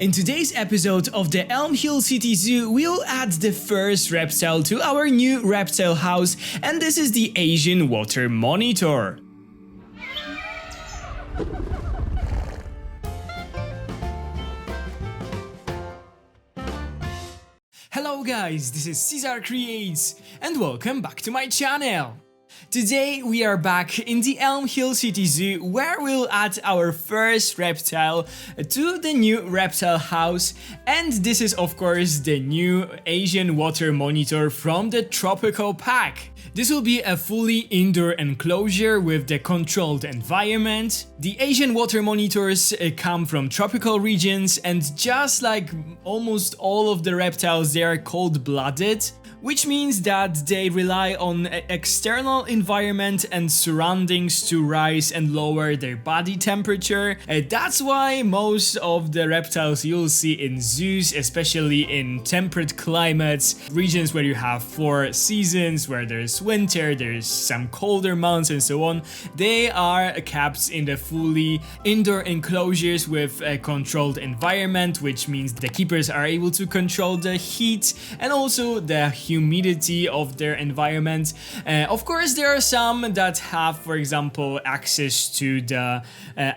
In today's episode of the Elm Hill City Zoo, we'll add the first reptile to our new reptile house, and this is the Asian water monitor. Hello guys, this is Caesar Creates, and welcome back to my channel. Today we are back in the Elm Hill City Zoo, where we'll add our first reptile to the new reptile house, and this is of course the new Asian water monitor from the tropical pack. This will be a fully indoor enclosure with the controlled environment. The Asian water monitors come from tropical regions, and just like almost all of the reptiles, they are cold-blooded, which means that they rely on external environment and surroundings to rise and lower their body temperature. That's why most of the reptiles you'll see in zoos, especially in temperate climates, regions where you have 4 seasons, where there's winter, there's some colder months and so on, they are kept in the fully indoor enclosures with a controlled environment, which means the keepers are able to control the heat and also the humidity of their environment. Of course, there are some that have, for example, access to the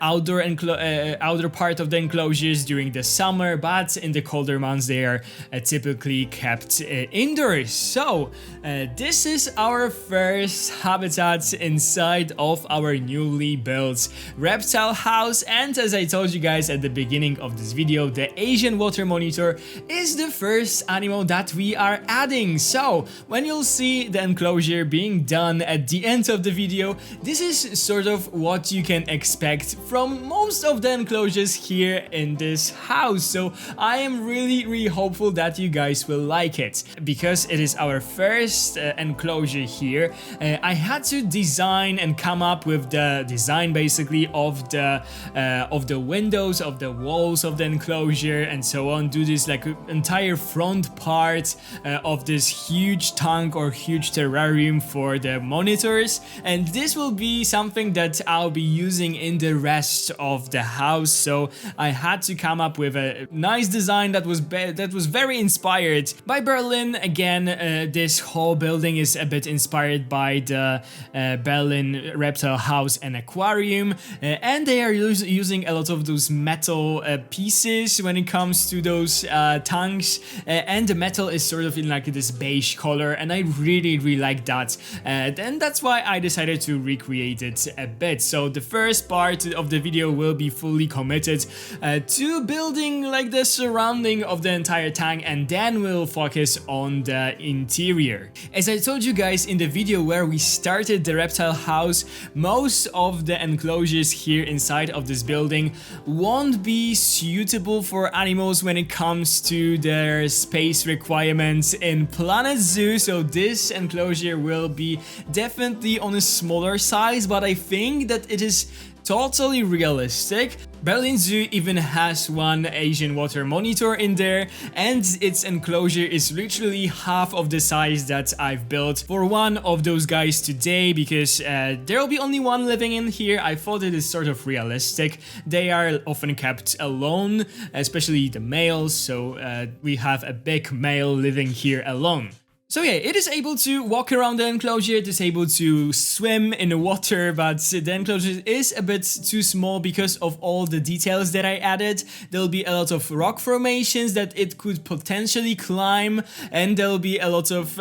outer part of the enclosures during the summer, but in the colder months they are typically kept indoors. So this is our first habitat inside of our newly built reptile house, and as I told you guys at the beginning of this video, the Asian water monitor is the first animal that we are adding. So when you'll see the enclosure being done at the end of the video, this is sort of what you can expect from most of the enclosures here in this house. So I am really hopeful that you guys will like it. Because it is our first enclosure here, I had to design and come up with the design basically of the windows, of the walls of the enclosure and so on. Do this like entire front part of this huge tank or huge terrarium for the monitors, and this will be something that I'll be using in the rest of the house. So I had to come up with a nice design that was very inspired by Berlin. Again, this whole building is a bit inspired by the Berlin Reptile House and Aquarium, and they are using a lot of those metal pieces when it comes to those tanks, and the metal is sort of in like this beige color, and I really like that, and that's why I decided to recreate it a bit. So the first part of the video will be fully committed to building like the surrounding of the entire tank, and then we'll focus on the interior. As I told you guys in the video where we started the reptile house, most of the enclosures here inside of this building won't be suitable for animals when it comes to their space requirements in Planet Zoo. So this enclosure will be definitely on a smaller size, but I think that it is totally realistic. Berlin Zoo even has one Asian water monitor in there, and its enclosure is literally half of the size that I've built for one of those guys today, because there'll be only one living in here. I thought it is sort of realistic. They are often kept alone, especially the males, so we have a big male living here alone. So yeah, it is able to walk around the enclosure, it is able to swim in the water, but the enclosure is a bit too small because of all the details that I added. There'll be a lot of rock formations that it could potentially climb, and there'll be a lot of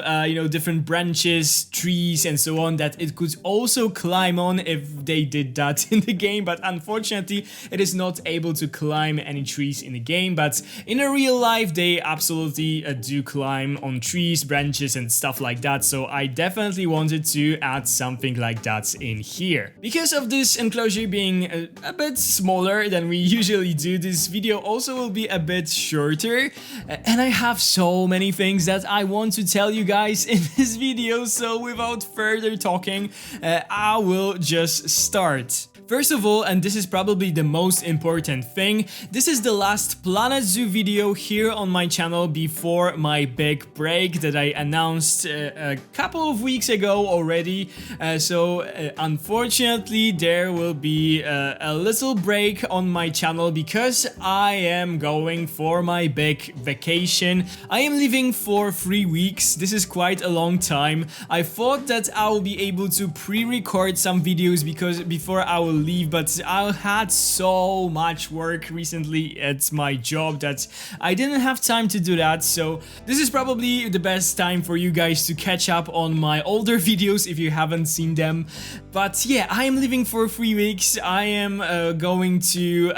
different branches, trees and so on that it could also climb on if they did that in the game, but unfortunately it is not able to climb any trees in the game. But in a real life they absolutely do climb on trees, branches and stuff like that, so I definitely wanted to add something like that in here. Because of this enclosure being a bit smaller than we usually do, this video also will be a bit shorter, and I have so many things that I want to tell you guys in this video, so without further talking, I will just start. First of all, and this is probably the most important thing, this is the last Planet Zoo video here on my channel before my big break that I announced a couple of weeks ago already. Unfortunately, there will be a little break on my channel because I am going for my big vacation. I am leaving for 3 weeks. This is quite a long time. I thought that I will be able to pre-record some videos before I will leave, but I had so much work recently at my job that I didn't have time to do that. So this is probably the best time for you guys to catch up on my older videos if you haven't seen them. But yeah, I am leaving for 3 weeks. I am going to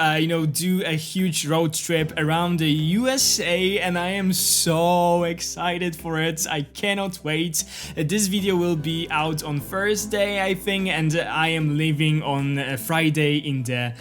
do a huge road trip around the USA, and I am so excited for it. I cannot wait. This video will be out on Thursday, I think, and I am leaving on Friday in the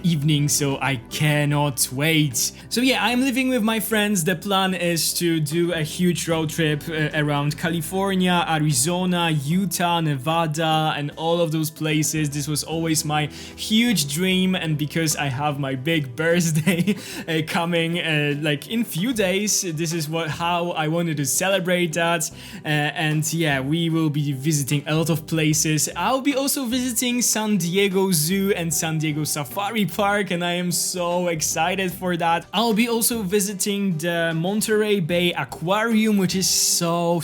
evening, so I cannot wait. So yeah, I'm living with my friends. The plan is to do a huge road trip around California, Arizona, Utah, Nevada, and all of those places. This was always my huge dream, and because I have my big birthday coming like in few days, this is how I wanted to celebrate that. And yeah, we will be visiting a lot of places. I'll be also visiting San Diego Zoo and San Diego Safari Park, and I am so excited for that. I'll be also visiting the Monterey Bay Aquarium, which is so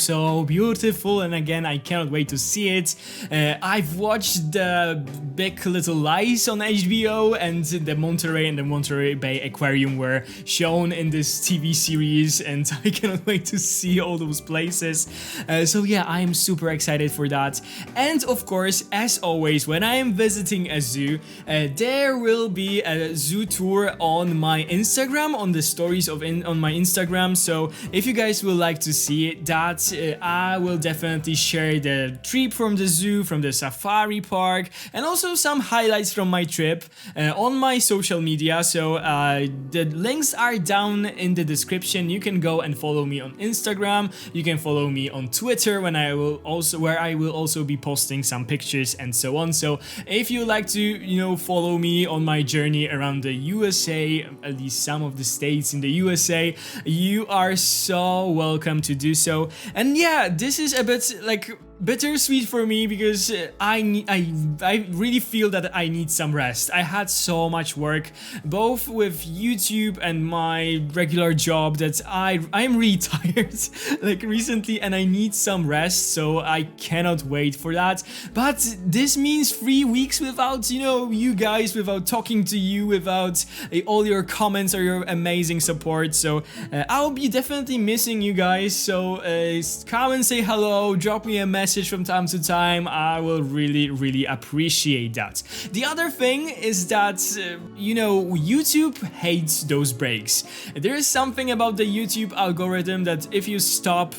beautiful, and again, I cannot wait to see it. I've watched the Big Little Lies on HBO, and the Monterey Bay Aquarium were shown in this TV series, and I cannot wait to see all those places. So yeah, I am super excited for that. And of course, as always, when I am visiting a zoo, there will be a zoo tour on my Instagram, on the stories on my Instagram. So if you guys would like to see that, I will definitely share the trip from the zoo, from the safari park, and also some highlights from my trip on my social media. So the links are down in the description. You can go and follow me on Instagram. You can follow me on Twitter where I will also be posting some pictures and so on. So if you like to, follow me on my journey around the USA, at least some of the states in the USA, you are so welcome to do so. And yeah, this is a bit like bittersweet for me because I really feel that I need some rest. I had so much work both with YouTube and my regular job that I'm really tired like recently, and I need some rest, so I cannot wait for that. But this means 3 weeks without you guys, without talking to you, without all your comments or your amazing support. So I'll be definitely missing you guys. So come and say hello, drop me a message from time to time. I will really appreciate that. The other thing is that YouTube hates those breaks. There is something about the YouTube algorithm that if you stop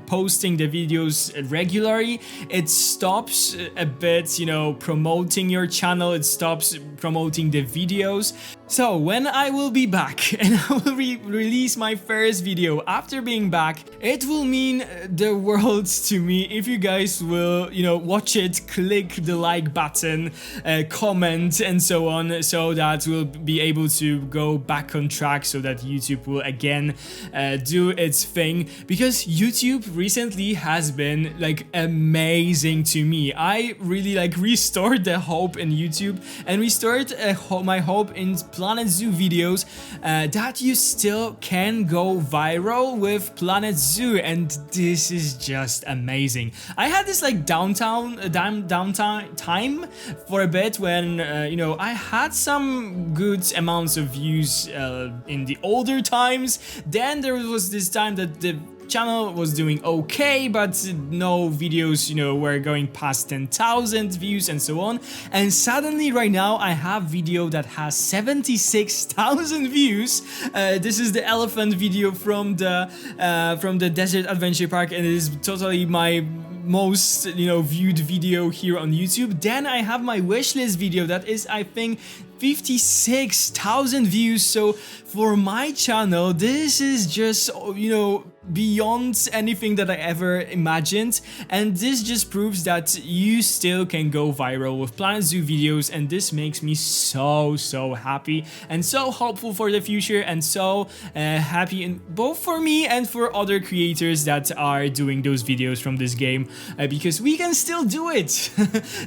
posting the videos regularly, it stops a bit promoting your channel, it stops promoting the videos. So when I will be back and I will release my first video after being back, it will mean the world to me if you guys will, watch it, click the like button, comment and so on, so that we'll be able to go back on track, so that YouTube will again do its thing, because YouTube recently has been like amazing to me. I really restored the hope in YouTube and restored my hope in Planet Zoo videos, that you still can go viral with Planet Zoo, and this is just amazing. I had this downtime for a bit when I had some good amounts of views in the older times. Then there was this time that the channel was doing okay, but no videos, were going past 10,000 views and so on. And suddenly right now I have video that has 76,000 views. This is the elephant video from the Desert Adventure Park, and it is totally my most viewed video here on YouTube. Then I have my wishlist video that is, I think, 56,000 views. So for my channel, this is just beyond anything that I ever imagined, and this just proves that you still can go viral with Planet Zoo videos, and this makes me so happy and so hopeful for the future, and so happy in both for me and for other creators that are doing those videos from this game, because we can still do it.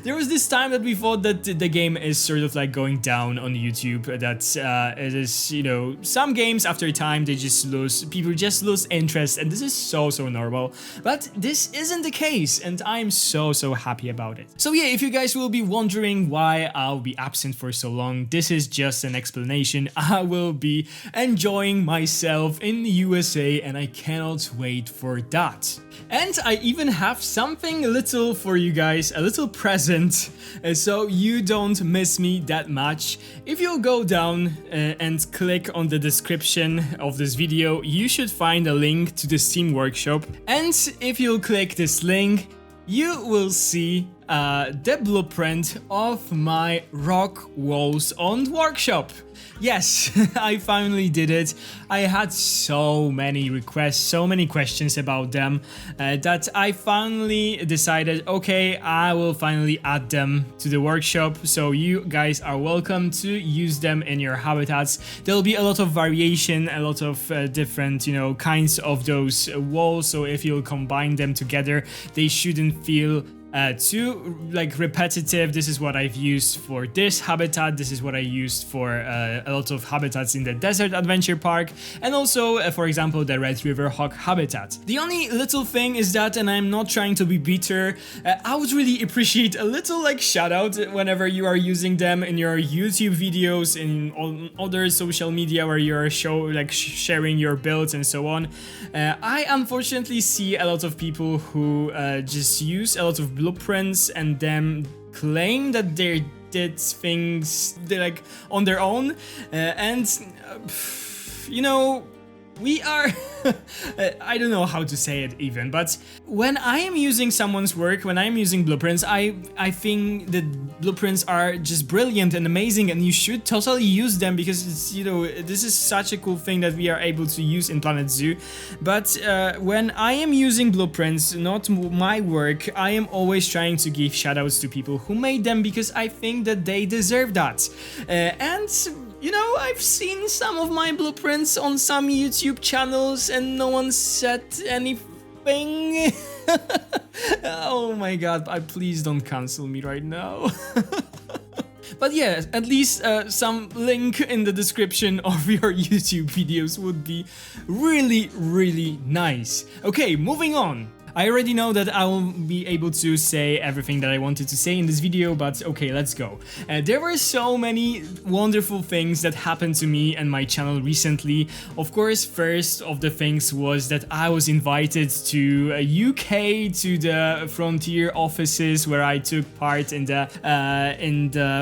There was this time that we thought that the game is sort of like going down on YouTube, that it is, you know, some games after time they just lose, people just lose interest, and this is so normal, but this isn't the case, and I'm so happy about it. So yeah, if you guys will be wondering why I'll be absent for so long, this is just an explanation. I will be enjoying myself in the USA, and I cannot wait for that. And I even have something little for you guys, a little present, so you don't miss me that much. If you go down and click on the description of this video, you should find a link to the Steam Workshop, and if you'll click this link, you will see the blueprint of my rock walls on workshop. Yes, I finally did it. I had so many requests, so many questions about them, that I finally decided, okay, I will finally add them to the workshop, so you guys are welcome to use them in your habitats. There'll be a lot of variation, a lot of different, you know, kinds of those walls, so if you'll combine them together, they shouldn't feel too like repetitive. This is what I've used for this habitat, this is what I used for a lot of habitats in the Desert Adventure Park, and also for example the Red River Hawk habitat. The only little thing is that, and I'm not trying to be bitter, I would really appreciate a little like shout out whenever you are using them in your YouTube videos, in other social media where you're sharing your builds and so on. I unfortunately see a lot of people who just use a lot of blueprints and then claim that they did things like on their own, you know, we are I don't know how to say it even, but when I am using someone's work, when I'm using blueprints, I think that blueprints are just brilliant and amazing, and you should totally use them, because it's, you know, this is such a cool thing that we are able to use in Planet Zoo. But when I am using blueprints, not my work, I am always trying to give shoutouts to people who made them, because I think that they deserve that. And you know, I've seen some of my blueprints on some YouTube channels and no one said anything. Oh my god, please don't cancel me right now. But yeah, at least some link in the description of your YouTube videos would be really nice. Okay, moving on. I already know that I will be able to say everything that I wanted to say in this video, but okay, let's go. There were so many wonderful things that happened to me and my channel recently. Of course, first of the things was that I was invited to UK, to the Frontier offices, where I took part in the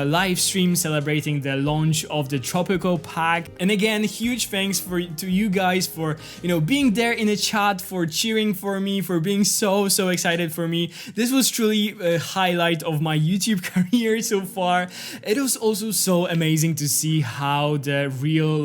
live stream celebrating the launch of the Tropical Pack. And again, huge thanks to you guys for, you know, being there in the chat, for cheering for me, for being so excited for me. This was truly a highlight of my YouTube career so far. It was also so amazing to see how the real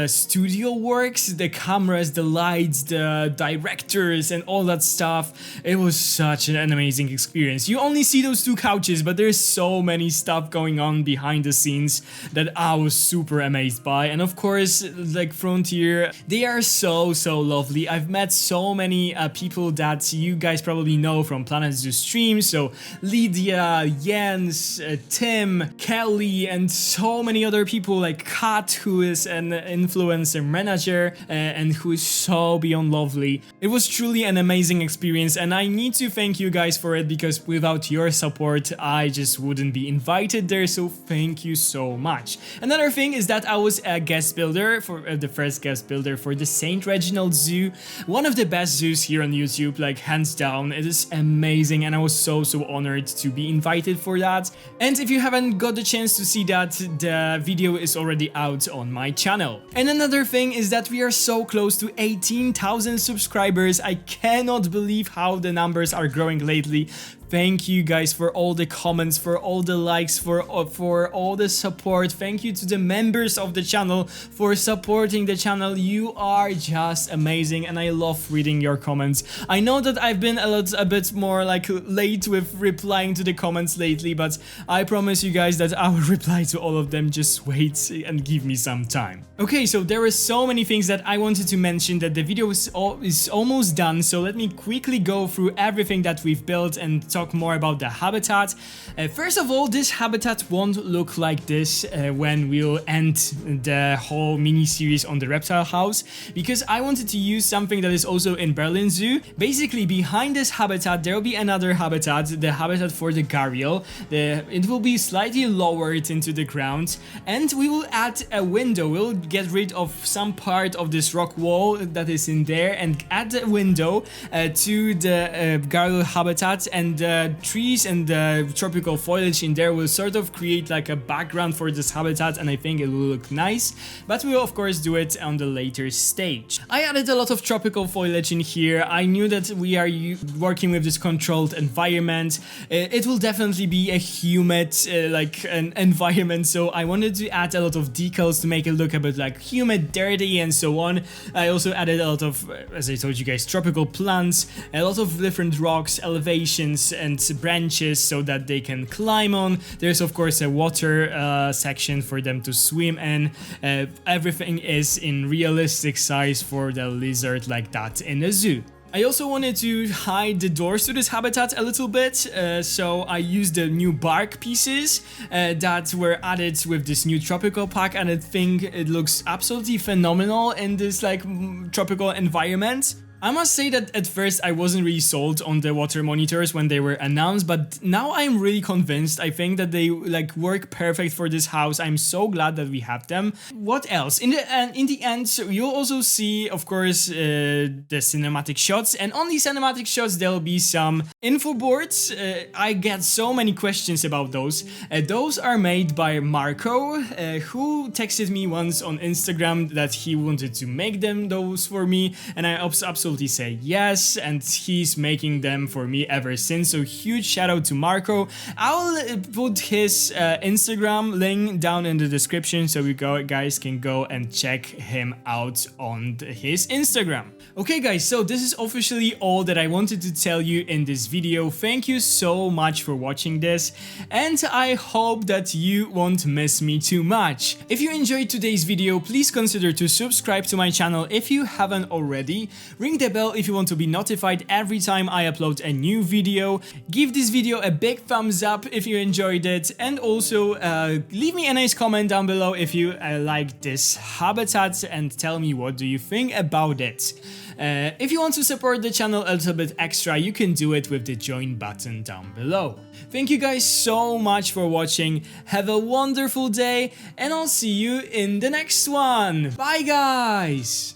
studio works, the cameras, the lights, the directors and all that stuff. It was such an amazing experience. You only see those two couches, but there's so many stuff going on behind the scenes that I was super amazed by. And of course, like Frontier, they are so lovely. I've met so many people that you guys probably know from Planet Zoo streams, so Lydia, Jens, Tim, Kelly, and so many other people, like Kat, who is an influencer manager and who is so beyond lovely. It was truly an amazing experience, and I need to thank you guys for it, because without your support I just wouldn't be invited there, so thank you so much. Another thing is that I was a guest builder, for the first guest builder for the Saint Reginald Zoo, one of the best zoos here on YouTube, like hands down. It is amazing, and I was so honored to be invited for that. And if you haven't got the chance to see that, the video is already out on my channel. And another thing is that we are so close to 18,000 subscribers. I cannot believe how the numbers are growing lately. Thank you guys for all the comments, for all the likes, for all the support. Thank you to the members of the channel for supporting the channel. You are just amazing and I love reading your comments. I know that I've been a bit more like late with replying to the comments lately, but I promise you guys that I will reply to all of them. Just wait and give me some time. Okay, so there were so many things that I wanted to mention that the video is almost done, so let me quickly go through everything that we've built and talk more about the habitat. First of all, this habitat won't look like this when we'll end the whole mini-series on the Reptile House, because I wanted to use something that is also in Berlin Zoo. Basically, behind this habitat there will be another habitat, the habitat for the gharial. It will be slightly lowered into the ground, and we will add a window. We'll get rid of some part of this rock wall that is in there and add a window to the gharial habitat, and the trees and the tropical foliage in there will sort of create like a background for this habitat, and I think it will look nice, but we will of course do it on the later stage. I added a lot of tropical foliage in here. I knew that we are working with this controlled environment. It will definitely be a humid like an environment, so I wanted to add a lot of decals to make it look a bit like humid, dirty and so on. I also added a lot of, as I told you guys, tropical plants, a lot of different rocks, elevations and branches so that they can climb on. There's of course a water section for them to swim in. Everything is in realistic size for the lizard like that in a zoo. I also wanted to hide the doors to this habitat a little bit, so I used the new bark pieces that were added with this new tropical pack, and I think it looks absolutely phenomenal in this like tropical environment. I must say that at first I wasn't really sold on the water monitors when they were announced, but now I'm really convinced. I think that they like work perfect for this house. I'm so glad that we have them. What else? In the end, so you'll also see, of course, the cinematic shots, and on these cinematic shots there'll be some info boards. I get so many questions about those. Those are made by Marco, who texted me once on Instagram that he wanted to make those for me, and I absolutely say yes, and he's making them for me ever since, so huge shout out to Marco. I'll put his Instagram link down in the description so you guys can go and check him out on his Instagram. Okay guys, so this is officially all that I wanted to tell you in this video. Thank you so much for watching this, and I hope that you won't miss me too much. If you enjoyed today's video, please consider to subscribe to my channel if you haven't already. Ring the bell if you want to be notified every time I upload a new video. Give this video a big thumbs up if you enjoyed it, and also leave me a nice comment down below if you like this habitat and tell me what do you think about it. If you want to support the channel a little bit extra, you can do it with the join button down below. Thank you guys so much for watching. Have a wonderful day, and I'll see you in the next one. Bye guys!